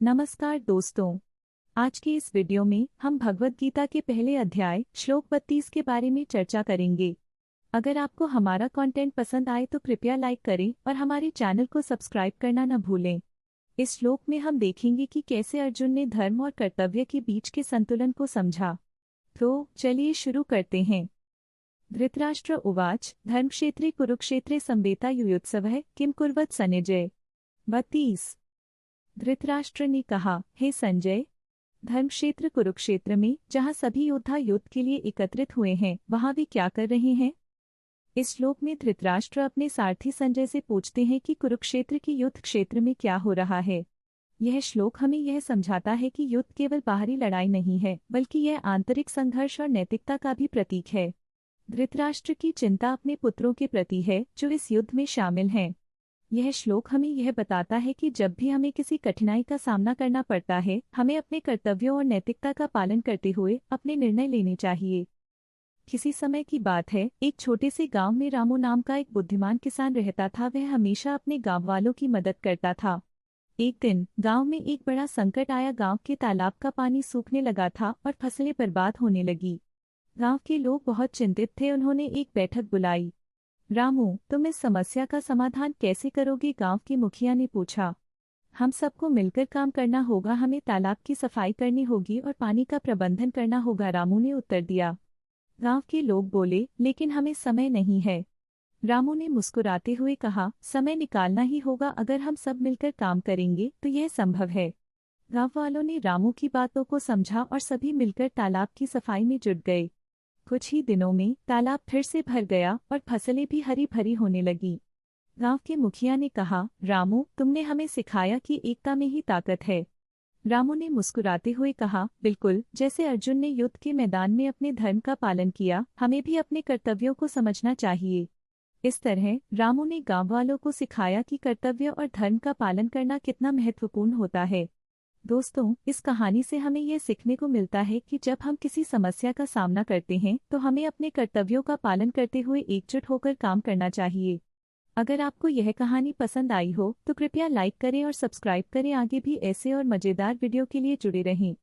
नमस्कार दोस्तों। आज की इस वीडियो में हम भगवद गीता के पहले अध्याय श्लोक 32 के बारे में चर्चा करेंगे। अगर आपको हमारा कंटेंट पसंद आए तो कृपया लाइक करें और हमारे चैनल को सब्सक्राइब करना न भूलें। इस श्लोक में हम देखेंगे कि कैसे अर्जुन ने धर्म और कर्तव्य के बीच के संतुलन को समझा। तो चलिए शुरू करते हैं। धृतराष्ट्र उवाच धर्मक्षेत्रे कुरुक्षेत्रे संवेता युयुत्सवः किम कुर्वत सनिजय। 32। धृतराष्ट्र ने कहा, हे संजय, धर्मक्षेत्र कुरुक्षेत्र में जहाँ सभी योद्धा युद्ध के लिए एकत्रित हुए हैं वहाँ वे क्या कर रहे हैं। इस श्लोक में धृतराष्ट्र अपने सारथी संजय से पूछते हैं कि कुरुक्षेत्र के युद्ध क्षेत्र में क्या हो रहा है। यह श्लोक हमें यह समझाता है कि युद्ध केवल बाहरी लड़ाई नहीं है, बल्कि यह आंतरिक संघर्ष और नैतिकता का भी प्रतीक है। धृतराष्ट्र की चिंता अपने पुत्रों के प्रति है जो इस युद्ध में शामिल हैं। यह श्लोक हमें यह बताता है कि जब भी हमें किसी कठिनाई का सामना करना पड़ता है, हमें अपने कर्तव्यों और नैतिकता का पालन करते हुए अपने निर्णय लेने चाहिए। किसी समय की बात है, एक छोटे से गांव में रामू नाम का एक बुद्धिमान किसान रहता था। वह हमेशा अपने गांव वालों की मदद करता था। एक दिन गांव में एक बड़ा संकट आया। गांव के तालाब का पानी सूखने लगा था और फसलें बर्बाद होने लगी। गांव के लोग बहुत चिंतित थे। उन्होंने एक बैठक बुलाई। रामू, तुम इस समस्या का समाधान कैसे करोगे? गांव के मुखिया ने पूछा। हम सबको मिलकर काम करना होगा। हमें तालाब की सफाई करनी होगी और पानी का प्रबंधन करना होगा, रामू ने उत्तर दिया। गांव के लोग बोले, लेकिन हमें समय नहीं है। रामू ने मुस्कुराते हुए कहा, समय निकालना ही होगा। अगर हम सब मिलकर काम करेंगे तो यह संभव है। गांव वालों ने रामू की बातों को समझा और सभी मिलकर तालाब की सफाई में जुट गए। कुछ ही दिनों में तालाब फिर से भर गया और फसलें भी हरी भरी होने लगी। गांव के मुखिया ने कहा, रामू, तुमने हमें सिखाया कि एकता में ही ताकत है। रामू ने मुस्कुराते हुए कहा, बिल्कुल, जैसे अर्जुन ने युद्ध के मैदान में अपने धर्म का पालन किया, हमें भी अपने कर्तव्यों को समझना चाहिए। इस तरह रामू ने गांव वालों को सिखाया कि कर्तव्य और धर्म का पालन करना कितना महत्वपूर्ण होता है। दोस्तों, इस कहानी से हमें यह सीखने को मिलता है कि जब हम किसी समस्या का सामना करते हैं तो हमें अपने कर्तव्यों का पालन करते हुए एकजुट होकर काम करना चाहिए। अगर आपको यह कहानी पसंद आई हो तो कृपया लाइक करें और सब्सक्राइब करें। आगे भी ऐसे और मज़ेदार वीडियो के लिए जुड़े रहें।